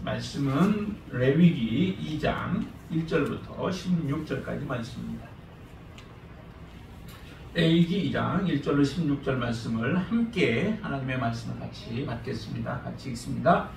말씀은 레위기 2장 1절부터 16절까지 말씀입니다. 레위기 2장 1절로 16절 말씀을 함께 하나님의 말씀을 같이 받겠습니다. 같이 읽습니다.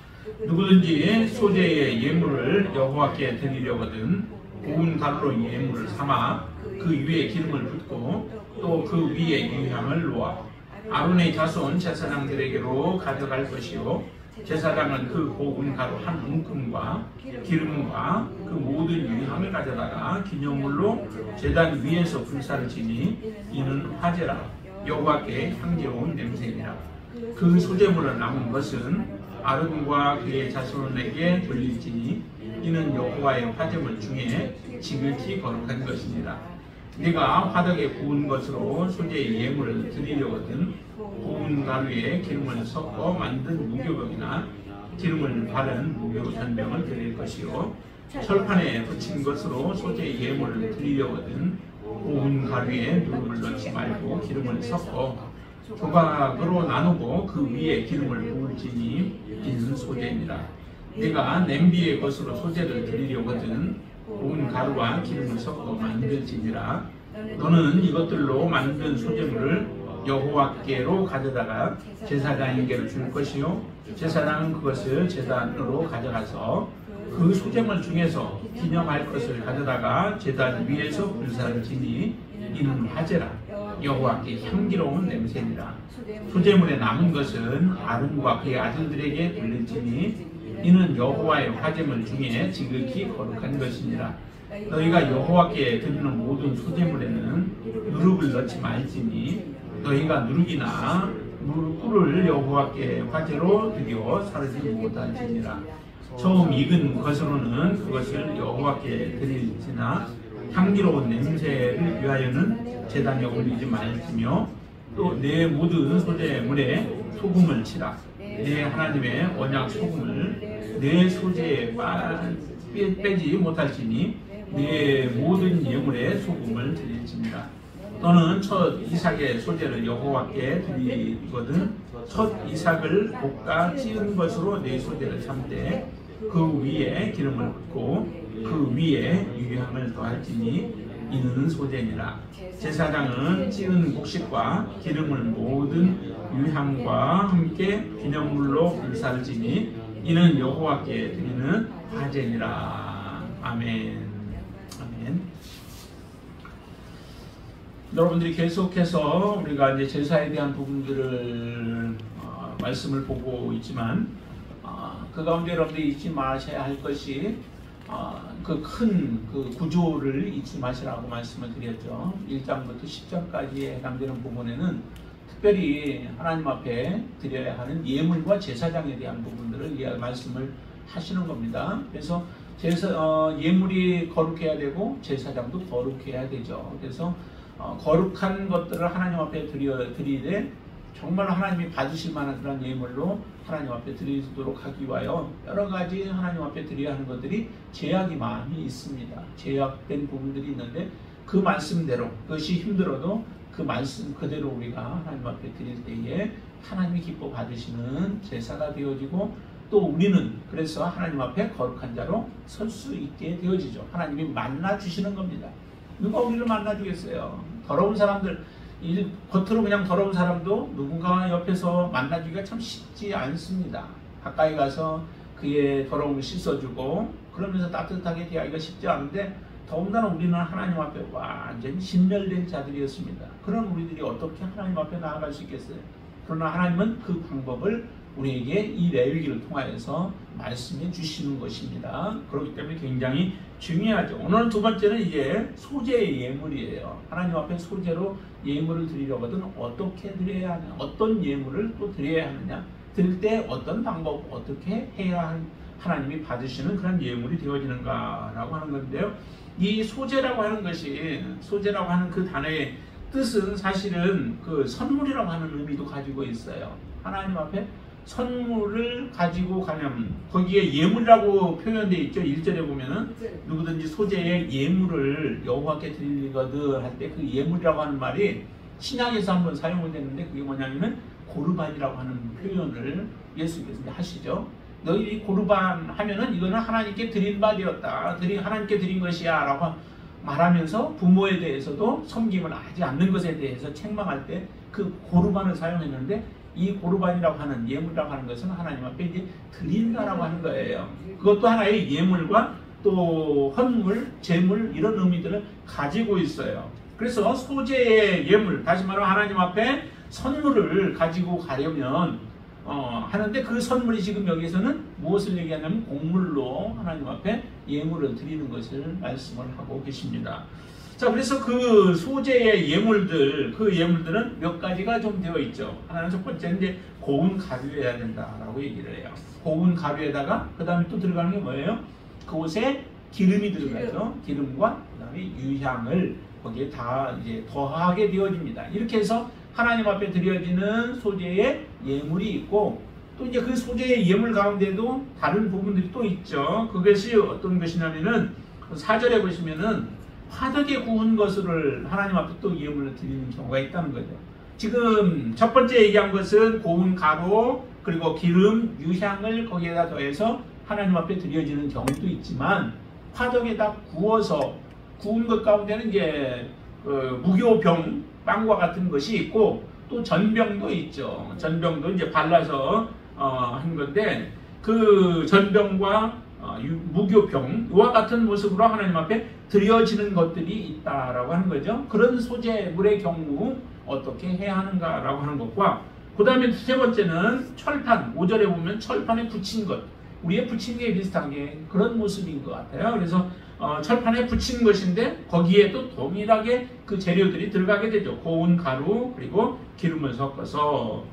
누구든지 소재의 예물을 여호와께 드리려거든 고운 가루로 예물을 삼아 그 위에 기름을 붓고 또 그 위에 유향을 놓아 아론의 자손 제사장들에게로 가져갈 것이요 제사장은 그 고운 가루 한 움큼과 기름과 그 모든 유향을 가져다가 기념물로 제단 위에서 불사를 지니 이는 화제라 여호와께 향기로운 냄새니라. 그 소재물을 남은 것은 아론과 그의 자손에게 돌릴지니 이는 여호와의 화제물 중에 지극히 거룩한 것이니라. 네가 화덕에 구운 것으로 소재의 예물을 드리려거든 고운 가루에 기름을 섞어 만든 무교병이나 기름을 바른 무교전병을 드릴 것이요 철판에 붙인 것으로 소재의 예물을 드리려거든 고운 가루에 누룩을 넣지 말고 기름을 섞어 조각으로 나누고 그 위에 기름을 부을지니 이는 소재니라. 네가 냄비의 것으로 소재를 드리려거든 고운 가루와 기름을 섞어 만들지니라. 너는 이것들로 만든 소재물을 여호와께로 가져다가 제사장에게 줄 것이요 제사장은 그것을 제단으로 가져가서 그 소재물 중에서 기념할 것을 가져다가 제단 위에서 불사를 지니 이는 화제라 여호와께 향기로운 냄새니라. 소재물에 남은 것은 아론과 그의 아들들에게 돌릴지니 이는 여호와의 화제물 중에 지극히 거룩한 것이니라. 너희가 여호와께 드리는 모든 소재물에는 누룩을 넣지 말지니 너희가 누룩이나 꿀을 여호와께 화제로 드려 사르지 못할지니라. 처음 익은 것으로는 그것을 여호와께 드릴지나 향기로운 냄새를 위하여는 제단에 올리지 말지며 또 내 모든 소재물에 소금을 치라. 내 하나님의 언약 소금을 내 소재에 빼지 못할지니 내 모든 예물에 소금을 드릴지니라. 너는 첫 이삭의 소재를 여호와께 드리거든 첫 이삭을 볶아 찌은 것으로 내 소재를 삼되 그 위에 기름을 붓고 그 위에 유향을 더할지니 이는 소재니라. 제사장은 찌은 곡식과 기름을 모든 유향과 함께 기념물로 불사를 지니 이는 여호와께 드리는 화제니라. 아멘. 아멘. 여러분들이 계속해서 우리가 이제 제사에 대한 부분들을 말씀을 보고 있지만 그 가운데 여러분들이 잊지 마셔야 할 것이 그 큰 그 구조를 잊지 마시라고 말씀을 드렸죠. 1장부터 10장까지에 해당되는 부분에는 특별히 하나님 앞에 드려야 하는 예물과 제사장에 대한 부분들을 말씀을 하시는 겁니다. 그래서 예물이 거룩해야 되고 제사장도 거룩해야 되죠. 그래서 거룩한 것들을 하나님 앞에 드리되 정말 하나님이 받으실 만한 그런 예물로 하나님 앞에 드리도록 하기 위하여 여러 가지 하나님 앞에 드려야 하는 것들이 제약이 많이 있습니다. 제약된 부분들이 있는데 그 말씀대로 그것이 힘들어도 그 말씀 그대로 우리가 하나님 앞에 드릴 때에 하나님이 기뻐 받으시는 제사가 되어지고 또 우리는 그래서 하나님 앞에 거룩한 자로 설 수 있게 되어지죠. 하나님이 만나주시는 겁니다. 누가 우리를 만나주겠어요? 더러운 사람들, 겉으로 그냥 더러운 사람도 누군가 옆에서 만나주기가 참 쉽지 않습니다. 가까이 가서 그의 더러움을 씻어주고 그러면서 따뜻하게 대하기가 쉽지 않은데 더군다나 우리는 하나님 앞에 완전히 진멸된 자들이었습니다. 그런 우리들이 어떻게 하나님 앞에 나아갈 수 있겠어요? 그러나 하나님은 그 방법을 우리에게 이 레위기를 통하여서 말씀해 주시는 것입니다. 그렇기 때문에 굉장히 중요하죠. 오늘 두 번째는 이제 소재의 예물이에요. 하나님 앞에 소재로 예물을 드리려거든 어떻게 드려야 하냐, 어떤 예물을 또 드려야 하느냐, 드릴 때 어떤 방법, 어떻게 해야 하나님이 받으시는 그런 예물이 되어지는가라고 하는 건데요. 이 소재라고 하는 것이, 소재라고 하는 그 단어의 뜻은 사실은 그 선물이라고 하는 의미도 가지고 있어요. 하나님 앞에 선물을 가지고 가면 거기에 예물이라고 표현되어 있죠. 1절에 보면은 누구든지 소재의 예물을 여호와께 드리거든 할 때 그 예물이라고 하는 말이 신약에서 한번 사용이 됐는데 그게 뭐냐면은 고르반이라고 하는 표현을 예수께서 하시죠. 너희 고르반 하면은 이거는 하나님께 드린 바 되었다. 하나님께 드린 것이야 라고 말하면서 부모에 대해서도 섬김을 하지 않는 것에 대해서 책망할 때 그 고르반을 사용했는데, 이 고르반이라고 하는 예물이라고 하는 것은 하나님 앞에 이제 드린다라고 하는 거예요. 그것도 하나의 예물과 또 헌물, 제물 이런 의미들을 가지고 있어요. 그래서 소재의 예물, 다시 말하면 하나님 앞에 선물을 가지고 가려면 하는데, 그 선물이 지금 여기서는 무엇을 얘기하냐면 곡물로 하나님 앞에 예물을 드리는 것을 말씀을 하고 계십니다. 자, 그래서 그 소재의 예물들, 그 예물들은 몇 가지가 좀 되어 있죠. 하나는 첫 번째는 이제 고운 가루여야 된다라고 얘기를 해요. 고운 가루에다가 그 다음에 또 들어가는 게 뭐예요? 그곳에 기름이 들어가죠. 기름과 그 다음에 유향을 거기에 다 이제 더하게 되어집니다. 이렇게 해서 하나님 앞에 드려지는 소재의 예물이 있고, 또 이제 그 소재의 예물 가운데도 다른 부분들이 또 있죠. 그것이 어떤 것이냐면은 4절에 보시면은 화덕에 구운 것을 하나님 앞에 또 예물을 드리는 경우가 있다는 거죠. 지금 첫 번째 얘기한 것은 고운 가루 그리고 기름, 유향을 거기에다 더해서 하나님 앞에 드려지는 경우도 있지만, 화덕에다 구워서 구운 것 가운데는 이제 무교병, 빵과 같은 것이 있고, 또 전병도 있죠. 전병도 이제 발라서 한 건데, 그 전병과 무교병, 이와 같은 모습으로 하나님 앞에 드려지는 것들이 있다라고 하는 거죠. 그런 소재물의 경우 어떻게 해야 하는가라고 하는 것과, 그 다음에 세 번째는 철판, 5절에 보면 철판에 붙인 것, 우리의 붙인 게 비슷한 게 그런 모습인 것 같아요. 그래서 철판에 붙인 것인데 거기에 또 동일하게 그 재료들이 들어가게 되죠. 고운 가루 그리고 기름을 섞어서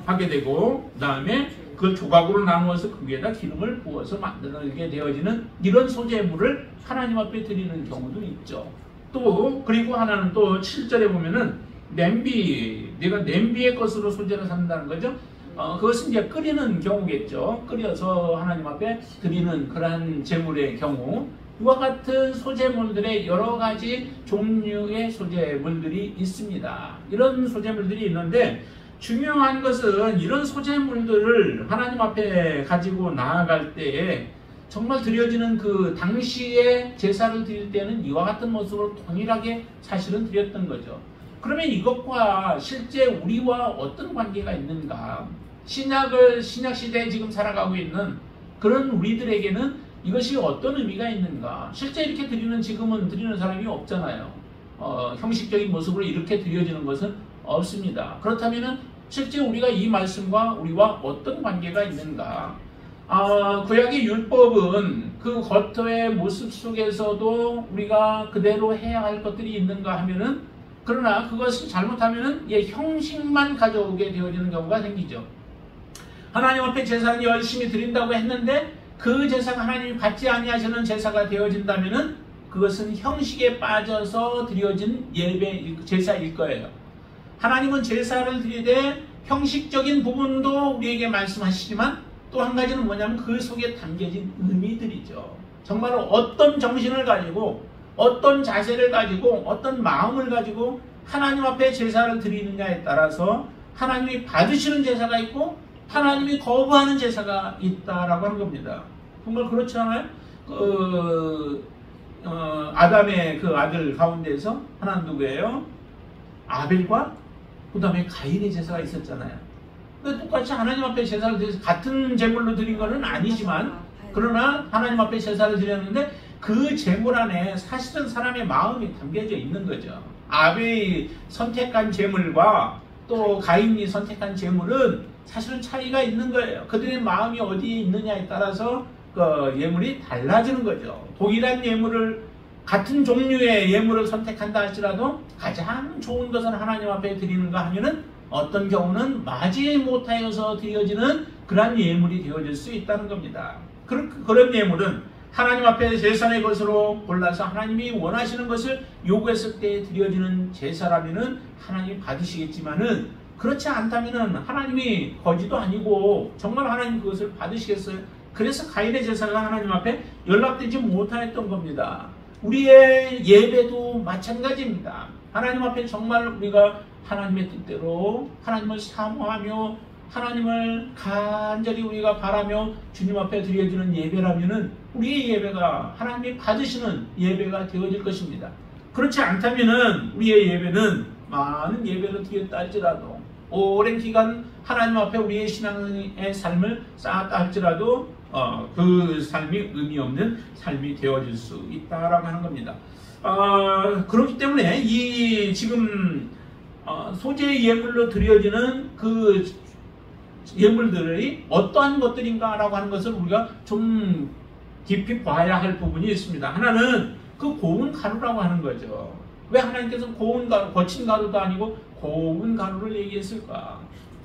하게 되고, 그 다음에 그걸 조각으로 나누어서 그 위에다 기름을 부어서 만들게 되어지는 이런 소재물을 하나님 앞에 드리는 경우도 있죠. 또 그리고 하나는 또 7절에 보면은 냄비, 내가 냄비의 것으로 소재를 삼는다는 거죠. 그것은 이제 끓이는 경우겠죠. 끓여서 하나님 앞에 드리는 그러한 제물의 경우, 이와 같은 소재물들의 여러 가지 종류의 소재물들이 있습니다. 이런 소재물들이 있는데, 중요한 것은 이런 소재물들을 하나님 앞에 가지고 나아갈 때에 정말 드려지는 그 당시에 제사를 드릴 때는 이와 같은 모습으로 동일하게 사실은 드렸던 거죠. 그러면 이것과 실제 우리와 어떤 관계가 있는가? 신약 시대에 지금 살아가고 있는 그런 우리들에게는 이것이 어떤 의미가 있는가? 실제 이렇게 지금은 드리는 사람이 없잖아요. 형식적인 모습으로 이렇게 드려지는 것은 없습니다. 그렇다면 실제 우리가 이 말씀과 우리와 어떤 관계가 있는가? 구약의 율법은 그 겉의 모습 속에서도 우리가 그대로 해야 할 것들이 있는가 하면은, 그러나 그것을 잘못하면은 형식만 가져오게 되어지는 경우가 생기죠. 하나님 앞에 제사는 열심히 드린다고 했는데 그 제사가 하나님이 받지 아니하시는 제사가 되어진다면은 그것은 형식에 빠져서 드려진 제사일 거예요. 하나님은 제사를 드리되 형식적인 부분도 우리에게 말씀하시지만, 또 한 가지는 뭐냐면 그 속에 담겨진 의미들이죠. 정말로 어떤 정신을 가지고, 어떤 자세를 가지고, 어떤 마음을 가지고 하나님 앞에 제사를 드리느냐에 따라서 하나님이 받으시는 제사가 있고 하나님이 거부하는 제사가 있다라고 하는 겁니다. 정말 그렇지 않아요? 아담의 그 아들 가운데서 하나는 누구예요? 아벨과 그 다음에 가인의 제사가 있었잖아요. 근데 똑같이 하나님 앞에 제사를 드려서 같은 제물로 드린 것은 아니지만, 그러나 하나님 앞에 제사를 드렸는데 그 제물 안에 사실은 사람의 마음이 담겨져 있는 거죠. 아벨이 선택한 제물과 또 가인이 선택한 제물은 사실은 차이가 있는 거예요. 그들의 마음이 어디에 있느냐에 따라서 그 예물이 달라지는 거죠. 동일한 예물을, 같은 종류의 예물을 선택한다 할지라도 가장 좋은 것은 하나님 앞에 드리는가 하면은 어떤 경우는 맞이 못하여서 드려지는 그러한 예물이 되어질 수 있다는 겁니다. 그런 예물은 하나님 앞에 제사의 것으로 골라서 하나님이 원하시는 것을 요구했을 때 드려지는 제사라면은 하나님이 받으시겠지만은, 그렇지 않다면은 하나님이 거지도 아니고 정말 하나님 그것을 받으시겠어요? 그래서 가인의 제사가 하나님 앞에 연락되지 못하였던 겁니다. 우리의 예배도 마찬가지입니다. 하나님 앞에 정말 우리가 하나님의 뜻대로 하나님을 사모하며 하나님을 간절히 우리가 바라며 주님 앞에 드려지는 예배라면은 우리의 예배가 하나님이 받으시는 예배가 되어질 것입니다. 그렇지 않다면은 우리의 예배는 많은 예배를 드렸다 할지라도 오랜 기간 하나님 앞에 우리의 신앙의 삶을 쌓았다 할지라도 그 삶이 의미 없는 삶이 되어질 수 있다라고 하는 겁니다. 그렇기 때문에 이 지금 소재의 예물로 드려지는 그 예물들이 어떠한 것들인가라고 하는 것을 우리가 좀 깊이 봐야 할 부분이 있습니다. 하나는 그 고운 가루라고 하는 거죠. 왜 하나님께서 고운 가루, 거친 가루도 아니고 고운 가루를 얘기했을까?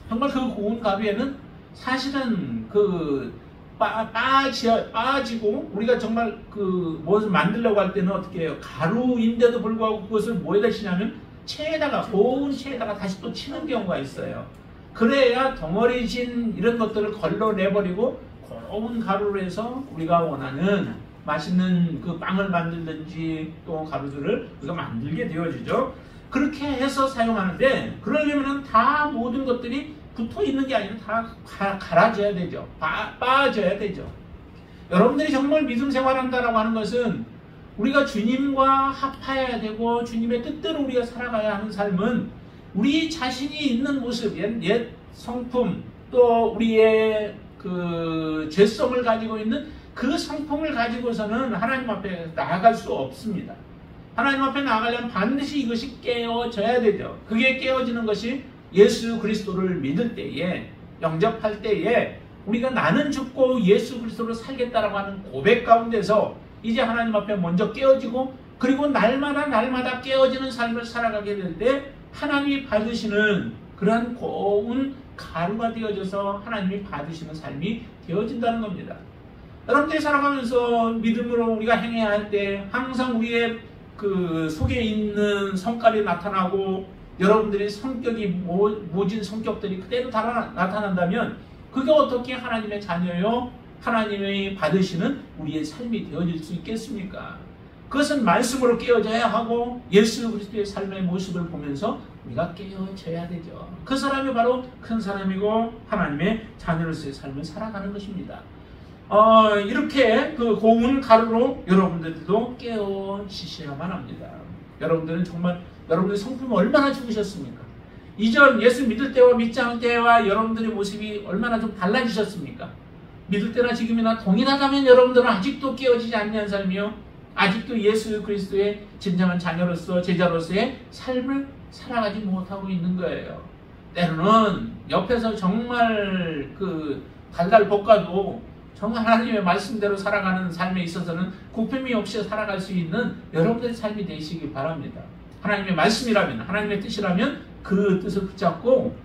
정말 그 고운 가루에는 사실은 그 빠지고 우리가 정말 그 무엇을 만들려고 할 때는 어떻게 해요? 가루인데도 불구하고 그것을 뭐에다 치냐면 체에다가, 고운 체에다가 다시 또 치는 경우가 있어요. 그래야 덩어리진 이런 것들을 걸러내버리고 고운 가루로 해서 우리가 원하는 맛있는 그 빵을 만들든지 또 가루들을 우리가 만들게 되어지죠. 그렇게 해서 사용하는데, 그러려면 다 모든 것들이 붙어 있는 게 아니라 다 갈아져야 되죠. 빠져야 되죠. 여러분들이 정말 믿음 생활한다라고 하는 것은 우리가 주님과 합하여야 되고 주님의 뜻대로 우리가 살아가야 하는 삶은 우리 자신이 있는 모습, 옛 성품, 또 우리의 그 죄성을 가지고 있는 그 성품을 가지고서는 하나님 앞에 나아갈 수 없습니다. 하나님 앞에 나아가려면 반드시 이것이 깨어져야 되죠. 그게 깨어지는 것이 예수 그리스도를 믿을 때에, 영접할 때에 우리가 나는 죽고 예수 그리스도로 살겠다라고 하는 고백 가운데서 이제 하나님 앞에 먼저 깨어지고, 그리고 날마다 깨어지는 삶을 살아가게 될 때 하나님이 받으시는 그러한 고운 가루가 되어져서 하나님이 받으시는 삶이 되어진다는 겁니다. 여러분들이 살아가면서 믿음으로 우리가 행해야 할 때 항상 우리의 그 속에 있는 성깔이 나타나고 여러분들의 성격이 모진 성격들이 그대로 나타난다면 그게 어떻게 하나님의 자녀요, 하나님이 받으시는 우리의 삶이 되어질 수 있겠습니까? 그것은 말씀으로 깨어져야 하고 예수 그리스도의 삶의 모습을 보면서 우리가 깨어져야 되죠. 그 사람이 바로 큰 사람이고 하나님의 자녀로서의 삶을 살아가는 것입니다. 이렇게 그 고운 가루로 여러분들도 깨어지셔야만 합니다. 여러분들은 정말 여러분들의 성품이 얼마나 죽으셨습니까? 이전 예수 믿을 때와 믿지 않을 때와 여러분들의 모습이 얼마나 좀 달라지셨습니까? 믿을 때나 지금이나 동일하다면 여러분들은 아직도 깨어지지 않는 삶이요, 아직도 예수 그리스도의 진정한 자녀로서 제자로서의 삶을 살아가지 못하고 있는 거예요. 때로는 옆에서 정말 그 달달 볶아도 정말 하나님의 말씀대로 살아가는 삶에 있어서는 굽힘이 없이 살아갈 수 있는 여러분들의 삶이 되시기 바랍니다. 하나님의 말씀이라면, 하나님의 뜻이라면 그 뜻을 붙잡고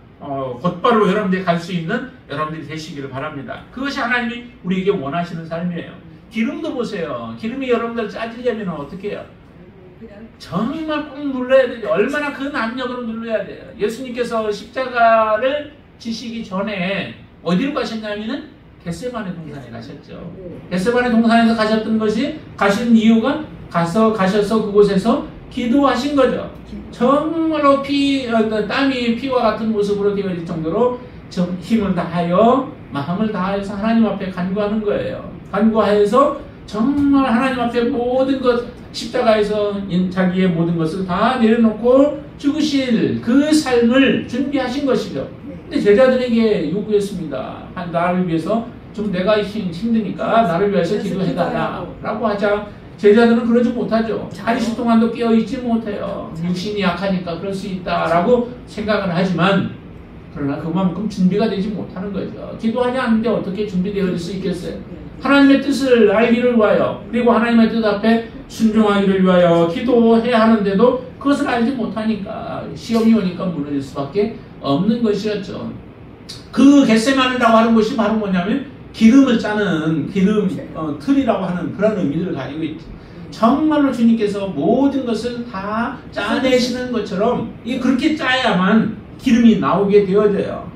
곧바로 여러분들이 갈 수 있는 여러분들이 되시기를 바랍니다. 그것이 하나님이 우리에게 원하시는 삶이에요. 기름도 보세요. 기름이 여러분들 짜지려면 어떻게 해요? 정말 꾹 눌러야 되죠. 얼마나 그 압력으로 눌러야 돼요. 예수님께서 십자가를 지시기 전에 어디로 가셨냐면은 겟세마네 동산에 가셨죠. 겟세마네 동산에서 가신 이유가 가셔서 그곳에서 기도하신 거죠. 정말로 땀이 피와 같은 모습으로 되어질 정도로 힘을 다하여 마음을 다해서 하나님 앞에 간구하는 거예요. 간구하여서 정말 하나님 앞에 모든 것, 십자가에서 자기의 모든 것을 다 내려놓고 죽으실 그 삶을 준비하신 것이죠. 근데 제자들에게 요구했습니다. 나를 위해서 좀 내가 힘드니까 나를 위해서 기도해달라 라고 하자 제자들은 그러지 못하죠. 40 동안도 깨어있지 못해요. 육신이 약하니까 그럴 수 있다라고 생각을 하지만 그러나 그만큼 준비가 되지 못하는 거죠. 기도하지 않는데 어떻게 준비되어질 수 있겠어요? 하나님의 뜻을 알기를 위하여, 그리고 하나님의 뜻 앞에 순종하기를 위하여 기도해야 하는데도 그것을 알지 못하니까 시험이 오니까 무너질 수밖에 없는 것이었죠. 그 겟세마네라고 하는 것이 바로 뭐냐면 기름을 짜는 틀이라고 하는 그런 의미를 가지고 있죠. 정말로 주님께서 모든 것을 다 짜내시는 것처럼 그렇게 짜야만 기름이 나오게 되어져요.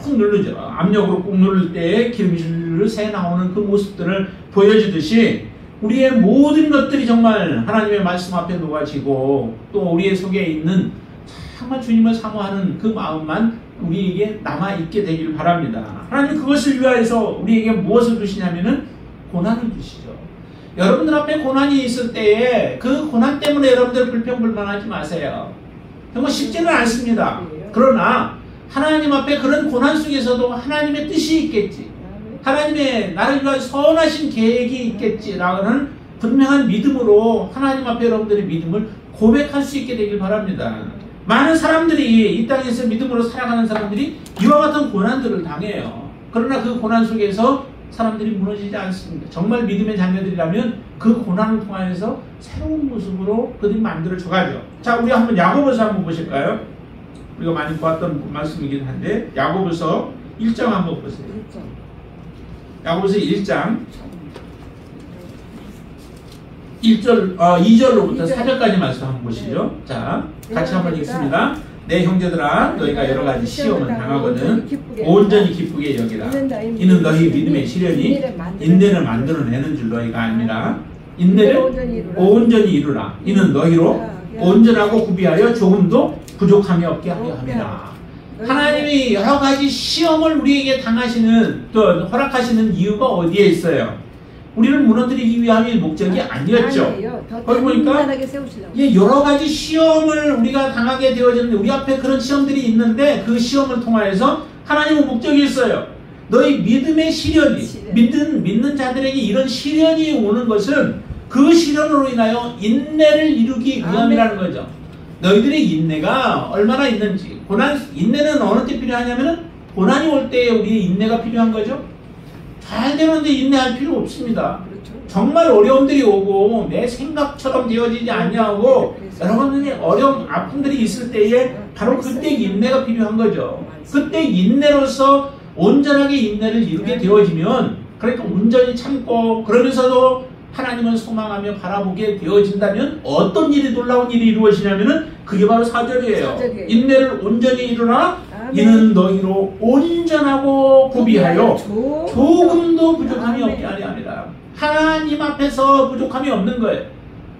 꾹 누르죠. 압력으로 꾹 누를 때 기름이 새 나오는 그 모습들을 보여주듯이 우리의 모든 것들이 정말 하나님의 말씀 앞에 놓아지고 또 우리의 속에 있는 정말 주님을 사모하는 그 마음만 우리에게 남아있게 되길 바랍니다. 하나님 그것을 위하여서 우리에게 무엇을 주시냐면은 고난을 주시죠. 여러분들 앞에 고난이 있을 때에 그 고난 때문에 여러분들 불평불만하지 마세요. 정말 쉽지는 않습니다. 그러나 하나님 앞에 그런 고난 속에서도 하나님의 뜻이 있겠지, 하나님의 나를 위한 선하신 계획이 있겠지라는 분명한 믿음으로 하나님 앞에 여러분들의 믿음을 고백할 수 있게 되길 바랍니다. 많은 사람들이 이 땅에서 믿음으로 살아가는 사람들이 이와 같은 고난들을 당해요. 그러나 그 고난 속에서 사람들이 무너지지 않습니다. 정말 믿음의 자녀들이라면 그 고난을 통하여서 새로운 모습으로 그들이 만들어져 가죠. 자, 우리 한번 야고보서 한번 보실까요? 우리가 많이 보았던 말씀이긴 한데 야고보서 1장 한번 보세요. 야고보서 1장 2절로부터 4절까지 말씀 한번 보시죠. 자, 같이 한번 읽습니다. 내 형제들아, 너희가 여러 가지 시험을 당하거든 온전히 기쁘게 여기라. 이는 너희 믿음의 시련이 인내를 만들어내는 줄 너희가 아니라 인내를 온전히 이루라. 이는 너희로 온전하고 구비하여 조금도 부족함이 없게 하려 함이라. 하나님이 여러 가지 시험을 우리에게 당하시는, 또 허락하시는 이유가 어디에 있어요? 우리를 무너뜨리기 위함의 목적이 아니었죠. 거기 보니까 여러 가지 시험을 우리가 당하게 되어졌는데, 우리 앞에 그런 시험들이 있는데 그 시험을 통하여서 하나님의 목적이 있어요. 너희 믿음의 시련이, 믿는 자들에게 이런 시련이 오는 것은 그 시련으로 인하여 인내를 이루기 위함이라는 거죠. 너희들의 인내가 얼마나 있는지. 인내는 어느 때 필요하냐면은 고난이 올 때에 우리의 인내가 필요한 거죠. 잘 되는데 인내할 필요 없습니다. 정말 어려움들이 오고 내 생각처럼 되어지지 않냐고 여러분들이 어려움, 아픔들이 있을 때에 바로 그때 인내가 필요한 거죠. 그때 인내로서 온전하게 인내를 이루게 되어지면, 그러니까 온전히 참고 그러면서도 하나님을 소망하며 바라보게 되어진다면 어떤 일이, 놀라운 일이 이루어지냐면은 그게 바로 4절이에요. 인내를 온전히 이루라. 이는 너희로 온전하고 구비하여 조금도 부족함이 없게 하려 합니다. 하나님 앞에서 부족함이 없는 거예요.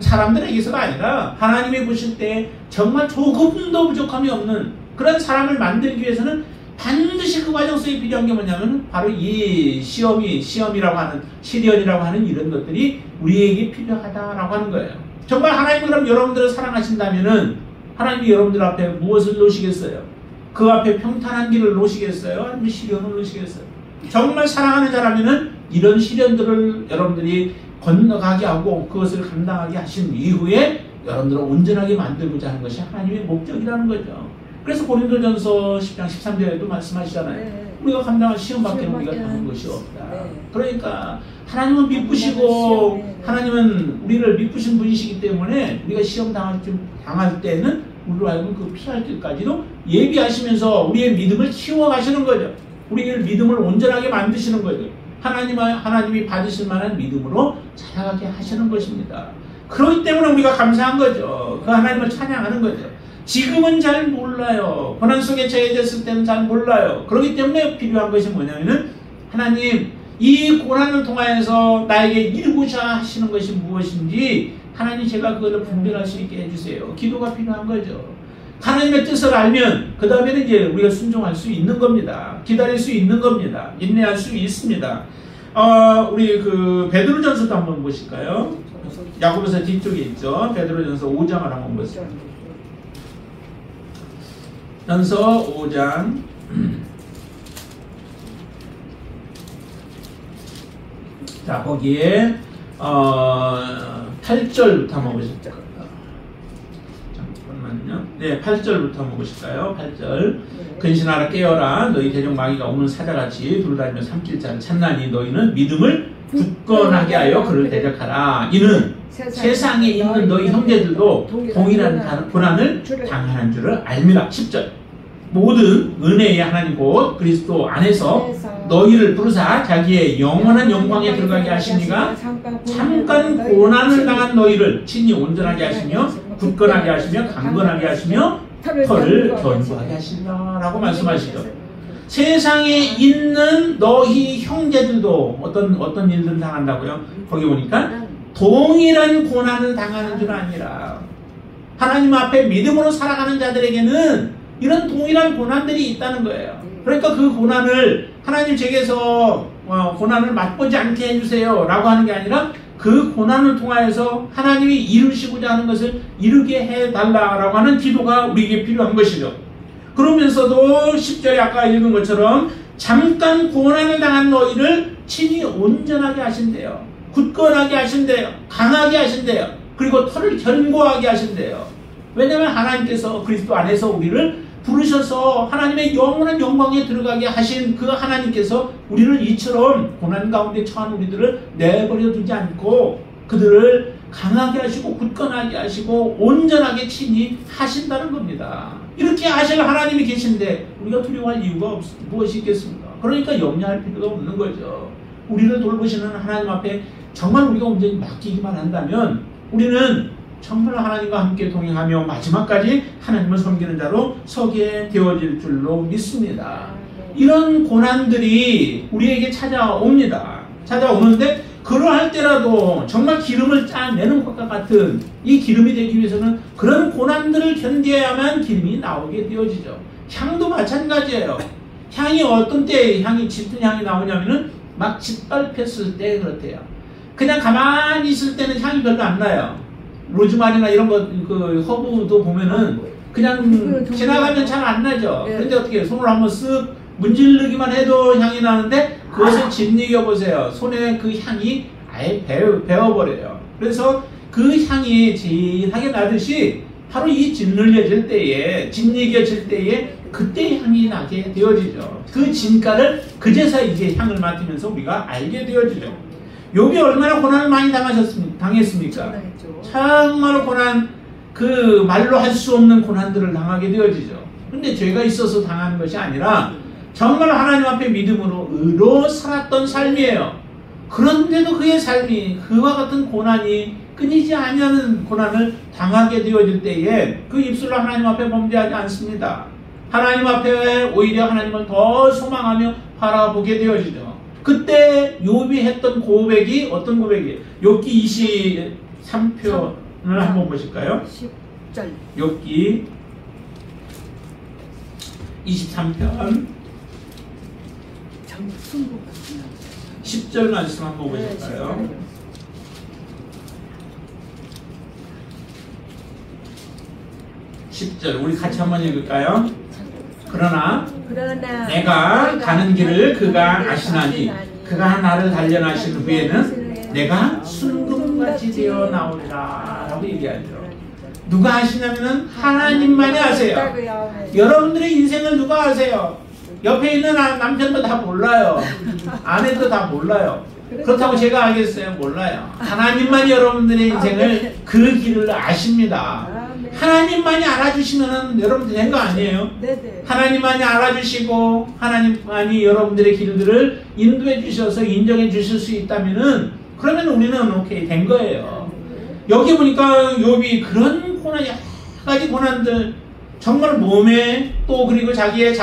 사람들에게서가 아니라 하나님이 보실 때 정말 조금도 부족함이 없는 그런 사람을 만들기 위해서는 반드시 그 과정 속에 필요한 게 뭐냐면 바로 이 시험이라고 하는, 시련이라고 하는 이런 것들이 우리에게 필요하다라고 하는 거예요. 정말 하나님이 그럼 여러분들을 사랑하신다면은 하나님이 여러분들 앞에 무엇을 놓으시겠어요? 그 앞에 평탄한 길을 놓으시겠어요? 아니면 시련을 놓으시겠어요? 정말 사랑하는 자라면은 이런 시련들을 여러분들이 건너가게 하고 그것을 감당하게 하신 이후에 여러분들을 온전하게 만들고자 하는 것이 하나님의 목적이라는 거죠. 그래서 고린도전서 10장 13절에도 말씀하시잖아요. 우리가 감당할 시험밖에 우리가 당한 것이 없다. 그러니까 하나님은 미쁘시고 하나님은 우리를 미쁘신 분이시기 때문에 우리가 시험 당할 때는 우리로 하여금 그 피할 길까지도 예비하시면서 우리의 믿음을 키워가시는 거죠. 우리의 믿음을 온전하게 만드시는 거죠. 하나님이 받으실 만한 믿음으로 자라가게 하시는 것입니다. 그렇기 때문에 우리가 감사한 거죠. 그 하나님을 찬양하는 거죠. 지금은 잘 몰라요. 고난 속에 처해졌을 때는 잘 몰라요. 그렇기 때문에 필요한 것이 뭐냐면은 하나님, 이 고난을 통하여서 나에게 이루고자 하시는 것이 무엇인지 하나님, 제가 그것을 분별할 수 있게 해주세요. 기도가 필요한 거죠. 하나님의 뜻을 알면 그 다음에는 이제 우리가 순종할 수 있는 겁니다. 기다릴 수 있는 겁니다. 인내할 수 있습니다. 우리 그 베드로전서도 한번 보실까요? 야고보서 뒤쪽에 있죠. 베드로전서 5장을 한번 보세요. 전서 5장 자, 거기에 8절부터 한번 보실까요? 잠깐만요. 네, 8절부터 한번 보실까요? 8절. 근신하라, 깨어라. 너희 대적 마귀가 오는 사자같이 두루다니며 삼킬 자를 찾나니 너희는 믿음을 굳건하게 하여 그를 대적하라. 이는 세상에 있는 너희 형제들도 동일한 고난을 당하는 줄을 알미라. 10절. 모든 은혜의 하나님 곧 그리스도 안에서 너희를 부르사 자기의 영원한 영광에 들어가게 하시니가 잠깐 고난을 당한 너희를 친히 온전하게 하시며 굳건하게 하시며 강건하게 하시며 털을 견고하게 하시려라고 말씀하시죠. 세상에 있는 너희 형제들도 어떤 일들 당한다고요? 거기 보니까 동일한 고난을 당하는 줄 아니라 하나님 앞에 믿음으로 살아가는 자들에게는 이런 동일한 고난들이 있다는 거예요. 그러니까 그 고난을 하나님 제게서 고난을 맛보지 않게 해주세요 라고 하는 게 아니라 그 고난을 통하여서 하나님이 이루시고자 하는 것을 이루게 해달라고 하는 기도가 우리에게 필요한 것이죠. 그러면서도 10절에 아까 읽은 것처럼 잠깐 고난을 당한 너희를 친히 온전하게 하신대요. 굳건하게 하신대요. 강하게 하신대요. 그리고 털을 견고하게 하신대요. 왜냐하면 하나님께서 그리스도 안에서 우리를 부르셔서 하나님의 영원한 영광에 들어가게 하신 그 하나님께서 우리를 이처럼 고난 가운데 처한 우리들을 내버려 두지 않고 그들을 강하게 하시고 굳건하게 하시고 온전하게 친히 하신다는 겁니다. 이렇게 하실 하나님이 계신데 우리가 두려워할 이유가 무엇이 있겠습니까? 그러니까 염려할 필요가 없는 거죠. 우리를 돌보시는 하나님 앞에 정말 우리가 온전히 맡기기만 한다면 우리는 정말 하나님과 함께 동행하며 마지막까지 하나님을 섬기는 자로 서게 되어질 줄로 믿습니다. 이런 고난들이 우리에게 찾아옵니다. 찾아오는데 그러할 때라도 정말 기름을 짜내는 것과 같은 이 기름이 되기 위해서는 그런 고난들을 견뎌야만 기름이 나오게 되어지죠. 향도 마찬가지예요. 향이 어떤 때에 향이 짙은 향이 나오냐면은 막 짓밟혔을 때 그렇대요. 그냥 가만히 있을 때는 향이 별로 안 나요. 로즈마리나 이런 거, 그 허브도 보면은 그냥 지나가면 잘 안 나죠. 그런데 어떻게 해요? 손을 한번 쓱 문지르기만 해도 향이 나는데 그것을 짓이겨 보세요. 손에 그 향이 아예 배어버려요. 그래서 그 향이 진하게 나듯이 바로 이 짓눌려질 때에, 짓이겨질 때에 그때 향이 나게 되어지죠. 그 진가를 그제서 이제 향을 맡으면서 우리가 알게 되어지죠. 욥이 얼마나 고난을 많이 당했습니까? 정말 고난, 그 말로 할 수 없는 고난들을 당하게 되어지죠. 근데 죄가 있어서 당하는 것이 아니라 정말 하나님 앞에 믿음으로 의로 살았던 삶이에요. 그런데도 그의 삶이 그와 같은 고난이 끊이지 아니하는 고난을 당하게 되어질 때에 그 입술로 하나님 앞에 범죄하지 않습니다. 하나님 앞에 오히려 하나님을 더 소망하며 바라보게 되어지죠. 그때 욥이 했던 고백이 어떤 고백이에요? 욥기 23편을 한번 보실까요? 10절. 욥기 23편 10절 말씀 한번 보실까요? 10절 우리 같이 한번 읽을까요? 그러나 내가 가는 길을 그가 아시나니 그가 나를 단련하신 후에는 내가 순금같이 되어 나오리라 라고 얘기하죠. 누가 아시냐면은 하나님만이 아세요. 여러분들의 인생을 누가 아세요? 옆에 있는 남편도 다 몰라요. 아내도 다 몰라요. 그렇다고 제가 알겠어요? 몰라요. 하나님만이 여러분들의 인생을 그 길을 아십니다. 하나님만이 알아주시면 여러분들 된 거 아니에요? 하나님만이 알아주시고 하나님만이 여러분들의 길들을 인도해 주셔서 인정해 주실 수 있다면은 그러면 우리는 오케이 된 거예요. 여기 보니까 욥이 그런 고난, 여러 가지 고난들 정말 몸에 또 그리고 자기의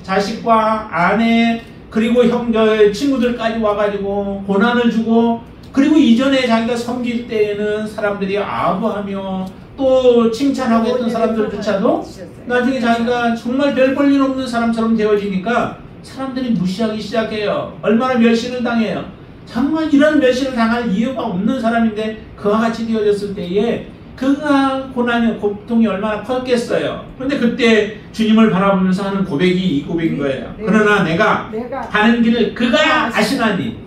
자식과 아내 그리고 친구들까지 와가지고 고난을 주고 그리고 이전에 자기가 섬길 때에는 사람들이 아부하며 또 칭찬하고 했던 사람들조차도 나중에 자기가 정말 별 볼 일 없는 사람처럼 되어지니까 사람들이 무시하기 시작해요. 얼마나 멸시를 당해요. 정말 이런 멸시를 당할 이유가 없는 사람인데 그와 같이 되어졌을 때에 그가 고통이 얼마나 컸겠어요. 그런데 그때 주님을 바라보면서 하는 고백이 이 고백인 거예요. 그러나 내가 가는 길을 그가 아시나니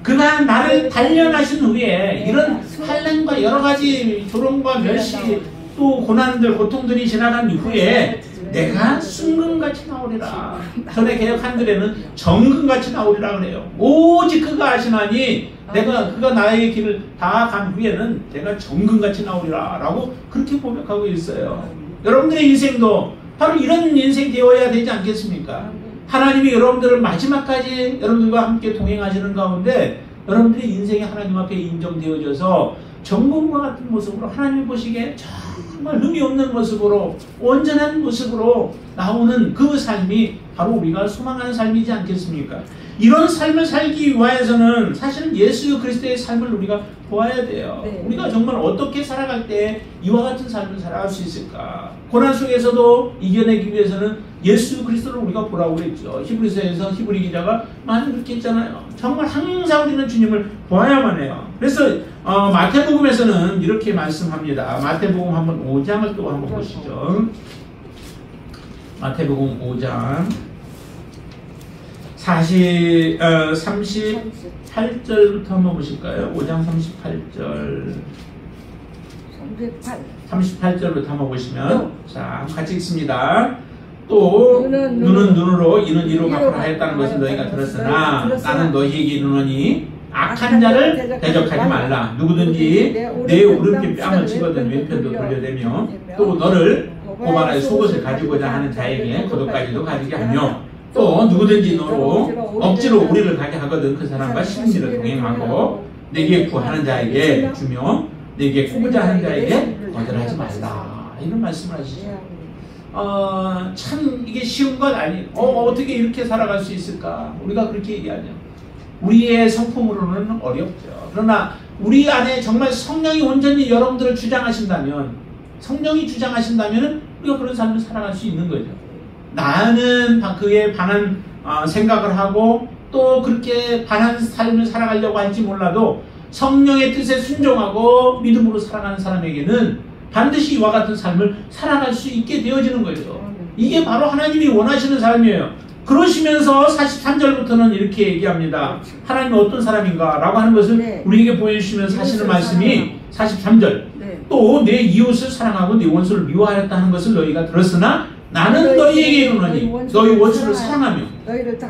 그가 나를 단련하신 후에 이런 환난과 여러 가지 조롱과 멸시 또 고난들 고통들이 지나간 이후에 내가 순금같이 나오리라. 전에 개혁 한글에는 정금같이 나오리라 그래요. 오직 그가 아시나니 그가 나의 길을 다 간 후에는 내가 정금같이 나오리라 라고 그렇게 고백하고 있어요. 여러분들의 인생도 바로 이런 인생 되어야 되지 않겠습니까? 하나님이 여러분들을 마지막까지 여러분들과 함께 동행하시는 가운데 여러분들의 인생이 하나님 앞에 인정되어져서 정금과 같은 모습으로 하나님이 보시기에 정말 흠이 없는 모습으로 온전한 모습으로 나오는 그 삶이 바로 우리가 소망하는 삶이지 않겠습니까? 이런 삶을 살기 위해서는 사실은 예수 그리스도의 삶을 우리가 보아야 돼요. 네. 우리가 정말 어떻게 살아갈 때 이와 같은 삶을 살아갈 수 있을까? 고난 속에서도 이겨내기 위해서는 예수 그리스도를 우리가 보라고 그랬죠. 히브리서에서 히브리 기자가 많이 그렇게 했잖아요. 정말 항상 우리는 주님을 보아야만 해요. 그래서 마태복음에서는 이렇게 말씀합니다. 마태복음 한번 5장을 또 한번 보시죠. 마태복음 5장 38절부터 한번 보실까요? 5장 38절 38절부터 한번 보시면 자, 같이 읽습니다. 또 눈은 눈으로 이는 이로 갚으라 했다는 것을 너희가 들었으나 나는 너희에게 이르노니 악한 자를 대적하지 말라. 누구든지 내 오른편 뺨을 치거든 왼편도 돌려대며 또 너를 고발하여 속옷을 가지고자 하는 자에게 겉옷까지도 가지게 하며 또 누구든지 너로 억지로 우리를 가게 하거든 그 사람과 심리를 동행하고 내게 구하는 자에게 주며 내게 구고자 하는 자에게 거절하지 말라. 이런 말씀을 하시죠. 참 이게 쉬운 건 아니에요. 어떻게 이렇게 살아갈 수 있을까? 우리가 그렇게 얘기하죠. 우리의 성품으로는 어렵죠. 그러나 우리 안에 정말 성령이 온전히 여러분들을 주장하신다면, 성령이 주장하신다면 우리가 그런 삶을 살아갈 수 있는 거죠. 나는 그에 반한 생각을 하고 또 그렇게 반한 삶을 살아가려고 할지 몰라도 성령의 뜻에 순종하고 믿음으로 살아가는 사람에게는 반드시 이와 같은 삶을 살아갈 수 있게 되어지는 거죠. 이게 바로 하나님이 원하시는 삶이에요. 그러시면서 43절부터는 이렇게 얘기합니다. 하나님이 어떤 사람인가 라고 하는 것을 우리에게 보여주시면서 하시는 말씀이 43절 또 내 이웃을 사랑하고 내 원수를 미워하였다 하는 것을 너희가 들었으나 나는 너희에게 이르노니 너희 원수를 사랑하며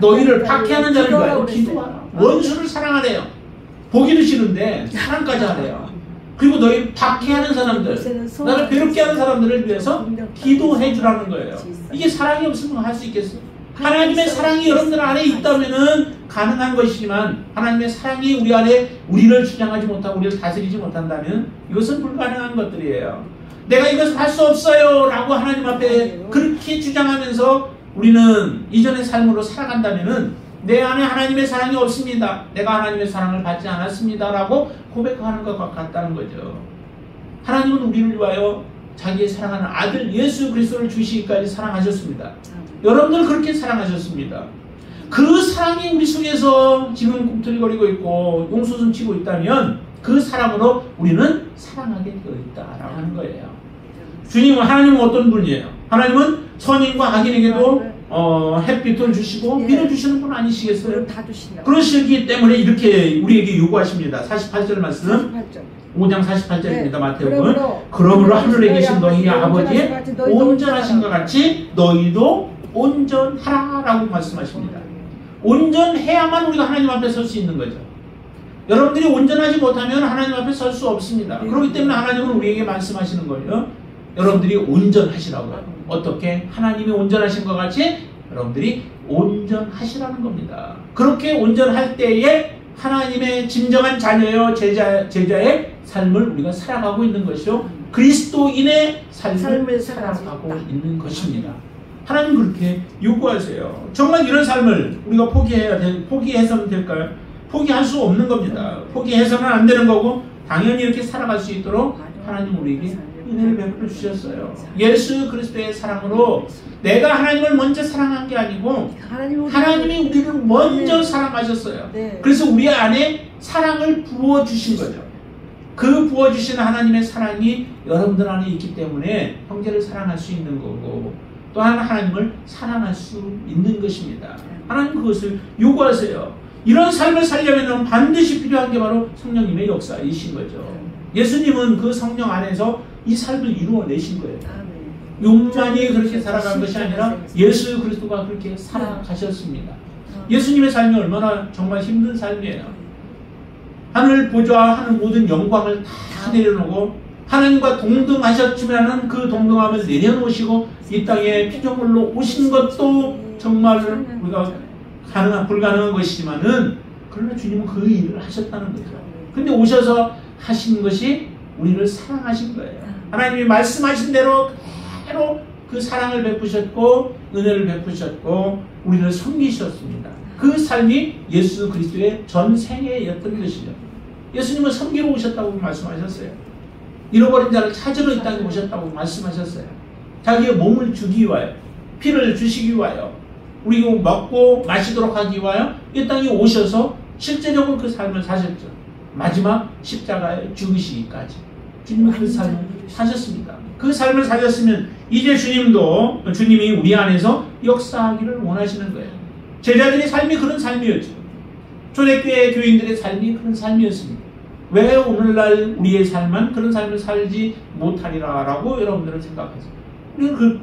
너희를 박해하는 자를 위하여 기도하라. 원수를 사랑하래요. 보기도 싫은데 사랑까지 하래요. 그리고 너희 박해하는 사람들, 나를 괴롭게 하는 사람들을 위해서 기도해 주라는 거예요. 이게 사랑이 없으면 할 수 있겠어요? 하나님의 사랑이 여러분들 안에 있다면은 가능한 것이지만 하나님의 사랑이 우리 안에 우리를 주장하지 못하고 우리를 다스리지 못한다면 이것은 불가능한 것들이에요. 내가 이것을 할 수 없어요 라고 하나님 앞에 그렇게 주장하면서 우리는 이전의 삶으로 살아간다면은 내 안에 하나님의 사랑이 없습니다. 내가 하나님의 사랑을 받지 않았습니다 라고 고백하는 것과 같다는 거죠. 하나님은 우리를 위하여 자기의 사랑하는 아들 예수 그리스도를 주시기까지 사랑하셨습니다. 여러분들 그렇게 사랑하셨습니다. 그 사랑이 우리 속에서 지금 꿈틀거리고 있고 용솟음 치고 있다면 그 사랑으로 우리는 사랑하게 되어 있다라고 하는 거예요. 주님은 하나님은 어떤 분이에요? 하나님은 선인과 악인에게도 햇빛을 주시고 비를 주시는 분 아니시겠어요? 그러시기 때문에 이렇게 우리에게 요구하십니다. 48절 말씀 5장 48절입니다. 마태복음 그러므로 하늘에 계신 너희 아버지의 온전하신 것 같이 너희도 온전하라 라고 말씀하십니다. 온전해야만 우리가 하나님 앞에 설 수 있는 거죠. 여러분들이 온전하지 못하면 하나님 앞에 설 수 없습니다. 그렇기 때문에 하나님은 우리에게 말씀하시는 거예요. 여러분들이 온전하시라고요. 어떻게? 하나님이 온전하신 것 같이 여러분들이 온전하시라는 겁니다. 그렇게 온전할 때에 하나님의 진정한 자녀요 제자의 삶을 우리가 살아가고 있는 것이요 그리스도인의 삶을 살아가고 있는 것입니다. 하나님 그렇게 요구하세요. 정말 이런 삶을 우리가 포기해서는 될까요? 포기할 수 없는 겁니다. 포기해서는 안 되는 거고 당연히 이렇게 살아갈 수 있도록 하나님 우리에게 은혜를 베풀어 주셨어요. 예수 그리스도의 사랑으로 내가 하나님을 먼저 사랑한 게 아니고 하나님이 우리를 먼저 사랑하셨어요. 그래서 우리 안에 사랑을 부어주신 거죠. 그 부어주신 하나님의 사랑이 여러분들 안에 있기 때문에 형제를 사랑할 수 있는 거고 또한 하나님을 사랑할 수 있는 것입니다. 하나님 그것을 요구하세요. 이런 삶을 살려면 반드시 필요한 게 바로 성령님의 역사이신 거죠. 예수님은 그 성령 안에서 이 삶을 이루어내신 거예요. 용만이 그렇게 살아간 것이 아니라 예수 그리스도가 그렇게 살아가셨습니다. 예수님의 삶이 얼마나 정말 힘든 삶이에요. 하늘 보좌 하는 모든 영광을 다 내려놓고 하나님과 동등하셨지만 그 동등함을 내려놓으시고 이 땅에 피조물로 오신 것도 정말 우리가 불가능한 것이지만은 그러나 주님은 그 일을 하셨다는 거죠. 근데 오셔서 하신 것이 우리를 사랑하신 거예요. 하나님이 말씀하신 대로 그대로 그 사랑을 베푸셨고 은혜를 베푸셨고 우리를 섬기셨습니다. 그 삶이 예수 그리스도의 전생애였던 것이죠. 예수님은 섬기러 오셨다고 말씀하셨어요. 잃어버린 자를 찾으러 이 땅에 오셨다고 말씀하셨어요. 자기의 몸을 주기 위하여, 피를 주시기 위하여, 우리 먹고 마시도록 하기 위하여 이 땅에 오셔서 실제적으로 그 삶을 사셨죠. 마지막 십자가에 죽으시기까지 주님은 그 삶을 사셨습니다. 그 삶을 사셨으면 이제 주님이 우리 안에서 역사하기를 원하시는 거예요. 제자들의 삶이 그런 삶이었죠. 초대교회 교인들의 삶이 그런 삶이었습니다. 왜 오늘날 우리의 삶은 그런 삶을 살지 못하리라 라고 여러분들은 생각하세요.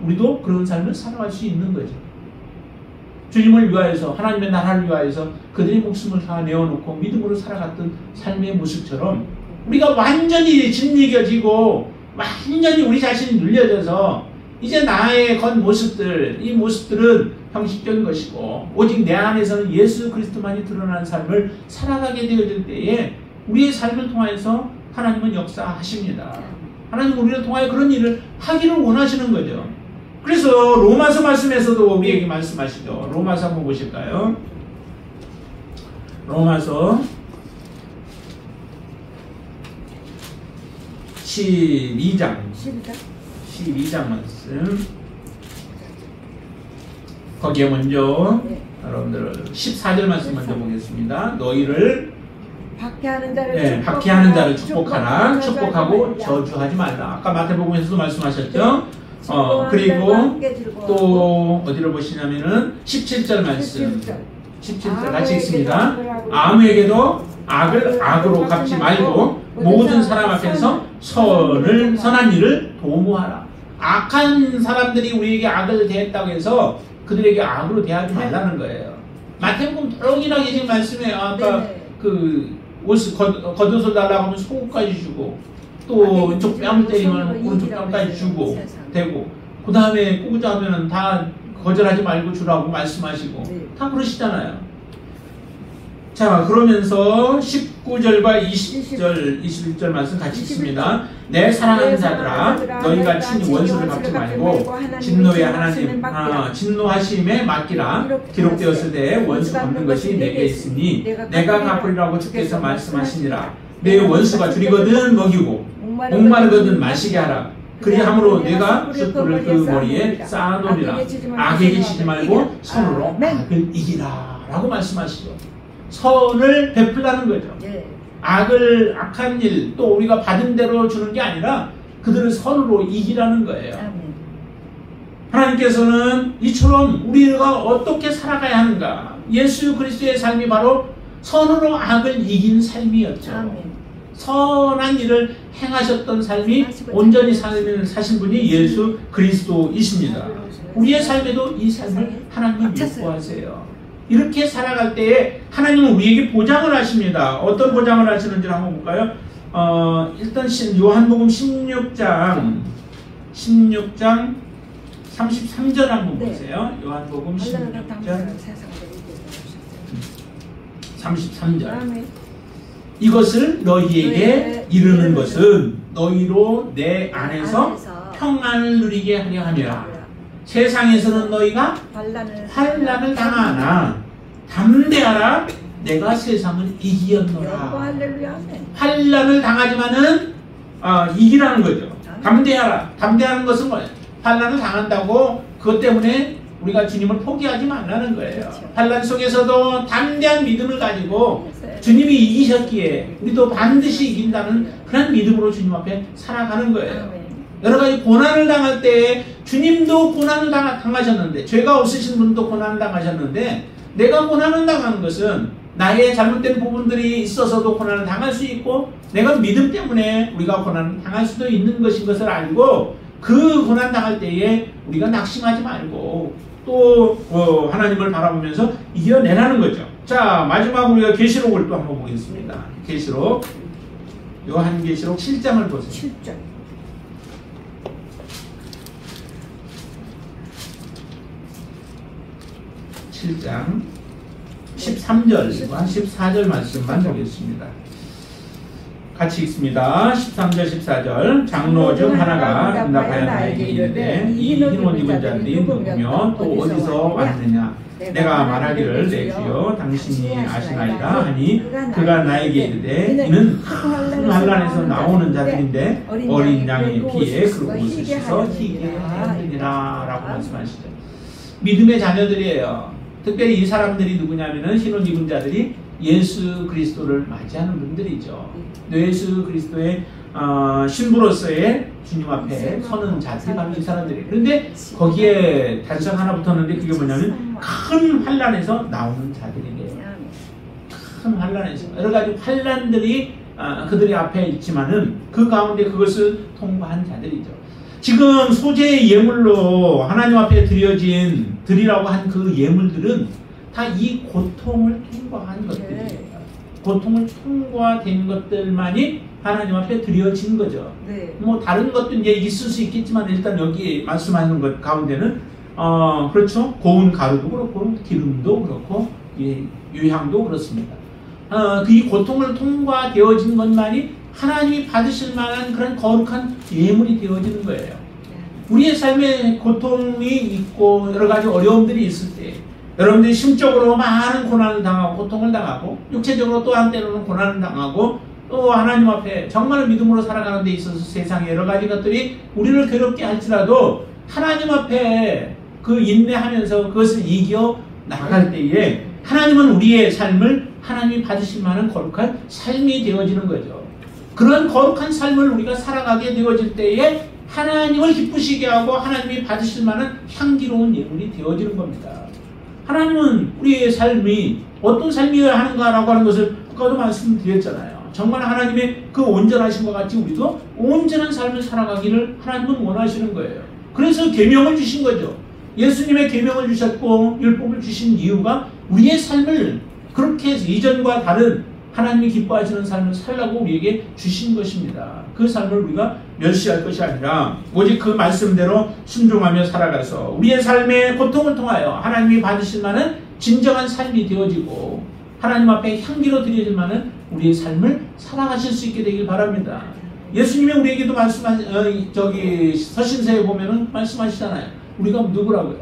우리도 그런 삶을 살아갈 수 있는 거죠. 주님을 위하여서, 하나님의 나라를 위하여서 그들의 목숨을 다 내어놓고 믿음으로 살아갔던 삶의 모습처럼 우리가 완전히 짓이겨지고 완전히 우리 자신이 눌려져서 이제 나의 겉모습들, 이 모습들은 형식적인 것이고 오직 내 안에서는 예수 그리스도만이 드러나는 삶을 살아가게 되어질 때에 우리의 삶을 통해서 하나님은 역사하십니다. 하나님은 우리를 통하여 그런 일을 하기를 원하시는 거죠. 그래서 로마서 말씀에서도 우리에게 말씀하시죠. 로마서 한번 보실까요? 로마서 12장 말씀. 거기에 먼저 여러분들 14절 말씀 먼저 보겠습니다. 너희를 박해하는 자를 축복하라. 축복하고 저주하지 말라. 아까 마태복음에서도 말씀하셨죠. 그리고 또 어디로 보시냐면은 17절 말씀. 17절 같이 읽습니다. 아무에게도 악을 악으로 갚지 말고 모든 사람 앞에서 선한 일을 도모하라. 악한 사람들이 우리에게 악을 대했다고 해서 그들에게 악으로 대하지 말라는 거예요. 마태복음 똘똘하게 지금 말씀해요. 아까 그 옷을 겉옷을 달라고 하면 속옷까지 주고 또 왼쪽 뺨을 때리면 오른쪽 뺨까지 주고 되고 그 다음에 꾸자 하면은 다 거절하지 말고 주라고 말씀하시고 다 그러시잖아요. 자, 그러면서 19절과 20절, 21절 말씀 같이 읽습니다. 내 사랑하는 자들아, 너희가 친히 원수를 갚지 말고 진노의 하나님, 진노하심에 맡기라. 기록되었으되 원수 갚는 것이 내게 있으니 내가 갚으리라고 주께서 말씀하시니라. 내 원수가 줄이거든 먹이고 목마르거든 마시게 하라. 그리함으로 내가 숫불을 그 머리에 쌓아놓으리라. 악에게 치지 말고 선으로 악을 이기라 라고 말씀하시죠. 선을 베풀라는 거죠. 악한 일, 또 우리가 받은 대로 주는 게 아니라 그들을 선으로 이기라는 거예요. 하나님께서는 이처럼 우리가 어떻게 살아가야 하는가. 예수 그리스도의 삶이 바로 선으로 악을 이긴 삶이었죠. 선한 일을 행하셨던 삶이 온전히 사신 분이 예수 그리스도이십니다. 우리의 삶에도 이 삶을 하나님은 요구하세요. 이렇게 살아갈 때에 하나님은 우리에게 보장을 하십니다. 어떤 보장을 하시는지 한번 볼까요? 일단 요한복음 16장 33절 한번 보세요. 요한복음 16장 33절. 이것을 너희에게 이르는 것은 너희로 내 안에서 평안을 누리게 하려 함이라. 세상에서는 너희가 환난을 당하나 담대하라. 내가 세상을 이기었노라. 환난을 당하지만은 이기라는 거죠. 담대하라. 담대하는 것은 뭐예요? 환난을 당한다고 그것 때문에 우리가 주님을 포기하지 말라는 거예요. 환난 속에서도 담대한 믿음을 가지고 주님이 이기셨기에 우리도 반드시 이긴다는 그런 믿음으로 주님 앞에 살아가는 거예요. 여러 가지 고난을 당할 때 주님도 고난을 당하셨는데, 죄가 없으신 분도 고난을 당하셨는데, 내가 고난을 당하는 것은 나의 잘못된 부분들이 있어서도 고난을 당할 수 있고, 내가 믿음 때문에 우리가 고난을 당할 수도 있는 것인 것을 알고, 그 고난 당할 때에 우리가 낙심하지 말고 또 하나님을 바라보면서 이겨내라는 거죠. 자, 마지막 우리가 계시록을 또 한번 보겠습니다. 계시록, 요한계시록 7장을 보세요. 7장. 7장 13절과 14절 말씀만 보겠습니다. 같이 읽습니다. 13절 14절. 장로 중 하나가 응답하여 나에게 이르되 이 흰 옷 입은 자들이 누구며 또 어디서 왔느냐. 내가 말하기를 내 주여 당신이 아시나이다 하니 그가 나에게 이르되 이는 큰 환난에서 나오는 자들인데 어린 양의 피에 그 옷을 씻어 희게 하느니라 라고 말씀하시죠. 믿음의 자녀들이에요. 특별히 이 사람들이 누구냐면은 흰 옷 입은 자들이 예수 그리스도를 맞이하는 분들이죠. 예수 그리스도의 신부로서의 주님 앞에 서는 자들이 바로 이 사람들이에요. 그런데 거기에 단서 하나 붙었는데 그게 뭐냐면 큰 환난에서 나오는 자들이래요. 큰 환난에서 여러 가지 환난들이 그들이 앞에 있지만은 그 가운데 그것을 통과한 자들이죠. 지금 소재의 예물로 하나님 앞에 드리라고 한 그 예물들은 다 이 고통을 통과한 것들이에요. 고통을 통과된 것들만이 하나님 앞에 드려진 거죠. 네. 뭐 다른 것도 이제 있을 수 있겠지만 일단 여기 말씀하는 것 가운데는 그렇죠. 고운 가루도 그렇고 기름도 그렇고 유향도 그렇습니다. 이 고통을 통과되어진 것만이 하나님이 받으실 만한 그런 거룩한 예물이 되어지는 거예요. 우리의 삶에 고통이 있고 여러 가지 어려움들이 있을 때 여러분들이 심적으로 많은 고난을 당하고 고통을 당하고 육체적으로 또한 때로는 고난을 당하고 또 하나님 앞에 정말 믿음으로 살아가는 데 있어서 세상에 여러 가지 것들이 우리를 괴롭게 할지라도 하나님 앞에 그 인내하면서 그것을 이겨 나갈 때에 하나님은 우리의 삶을 하나님이 받으실 만한 거룩한 삶이 되어지는 거죠. 그런 거룩한 삶을 우리가 살아가게 되어질 때에 하나님을 기쁘시게 하고 하나님이 받으실 만한 향기로운 예물이 되어지는 겁니다. 하나님은 우리의 삶이 어떤 삶이어야 하는가라고 하는 것을 아까도 말씀드렸잖아요. 정말 하나님의 그 온전하신 것 같이 우리도 온전한 삶을 살아가기를 하나님은 원하시는 거예요. 그래서 계명을 주신 거죠. 예수님의 계명을 주셨고 율법을 주신 이유가 우리의 삶을 그렇게 해서 이전과 다른 하나님이 기뻐하시는 삶을 살라고 우리에게 주신 것입니다. 그 삶을 우리가 멸시할 것이 아니라 오직 그 말씀대로 순종하며 살아가서 우리의 삶의 고통을 통하여 하나님이 받으실 만한 진정한 삶이 되어지고 하나님 앞에 향기로 드려질 만한 우리의 삶을 살아가실 수 있게 되길 바랍니다. 예수님이 우리에게도 서신서에 보면은 말씀하시잖아요. 우리가 누구라고요?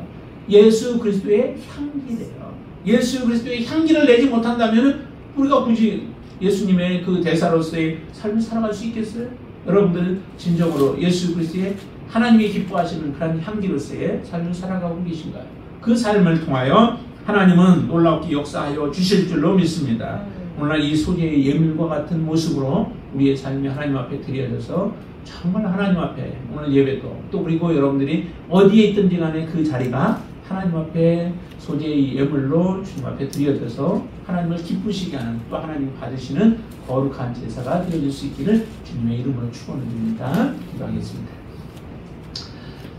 예수 그리스도의 향기래요. 예수 그리스도의 향기를 내지 못한다면은 우리가 굳이 예수님의 그 대사로서의 삶을 살아갈 수 있겠어요? 여러분들 진정으로 예수 그리스도의 하나님이 기뻐하시는 그런 향기로서의 삶을 살아가고 계신가요? 그 삶을 통하여 하나님은 놀랍게 역사하여 주실 줄로 믿습니다. 오늘 이 소재의 예물과 같은 모습으로 우리의 삶이 하나님 앞에 드려져서 정말 하나님 앞에 오늘 예배도 또 그리고 여러분들이 어디에 있든지 간에 그 자리가 하나님 앞에 소재의 예물로 주님 앞에 드려져서 하나님을 기쁘시게 하는 또 하나님 받으시는 거룩한 제사가 되어질 수 있기를 주님의 이름으로 축원을 드립니다. 기도하겠습니다.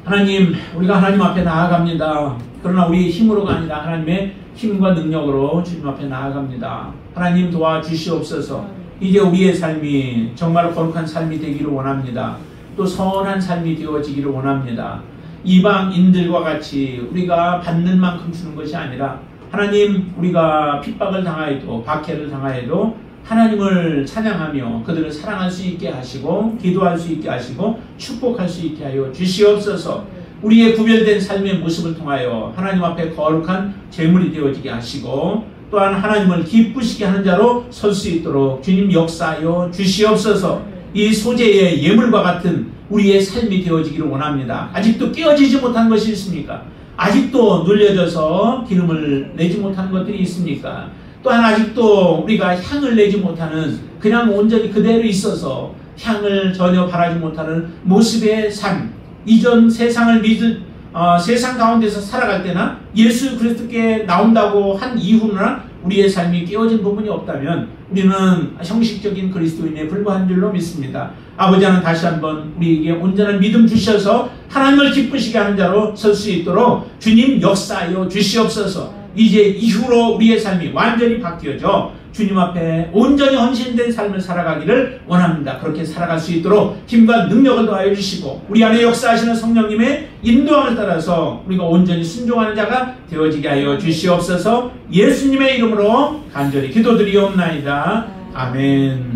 하나님, 우리가 하나님 앞에 나아갑니다. 그러나 우리의 힘으로가 아니라 하나님의 힘과 능력으로 주님 앞에 나아갑니다. 하나님 도와주시옵소서. 이제 우리의 삶이 정말 거룩한 삶이 되기를 원합니다. 또 선한 삶이 되어지기를 원합니다. 이방인들과 같이 우리가 받는 만큼 주는 것이 아니라 하나님, 우리가 핍박을 당하여도 박해를 당하여도 하나님을 찬양하며 그들을 사랑할 수 있게 하시고 기도할 수 있게 하시고 축복할 수 있게 하여 주시옵소서. 우리의 구별된 삶의 모습을 통하여 하나님 앞에 거룩한 제물이 되어지게 하시고 또한 하나님을 기쁘시게 하는 자로 설 수 있도록 주님 역사하여 주시옵소서. 이 소재의 예물과 같은 우리의 삶이 되어지기를 원합니다. 아직도 깨어지지 못한 것이 있습니까? 아직도 눌려져서 기름을 내지 못하는 것들이 있습니까? 또한 아직도 우리가 향을 내지 못하는 그냥 온전히 그대로 있어서 향을 전혀 바라지 못하는 모습의 삶, 이전 세상 가운데서 살아갈 때나 예수 그리스도께 나온다고 한 이후나 우리의 삶이 깨어진 부분이 없다면 우리는 형식적인 그리스도인에 불과한 줄로 믿습니다. 아버지 하나님, 다시 한번 우리에게 온전한 믿음 주셔서 하나님을 기쁘시게 하는 자로 설 수 있도록 주님 역사하여 주시옵소서. 이제 이후로 우리의 삶이 완전히 바뀌어져 주님 앞에 온전히 헌신된 삶을 살아가기를 원합니다. 그렇게 살아갈 수 있도록 힘과 능력을 더하여 주시고 우리 안에 역사하시는 성령님의 인도함을 따라서 우리가 온전히 순종하는 자가 되어지게 하여 주시옵소서. 예수님의 이름으로 간절히 기도드리옵나이다. 아멘.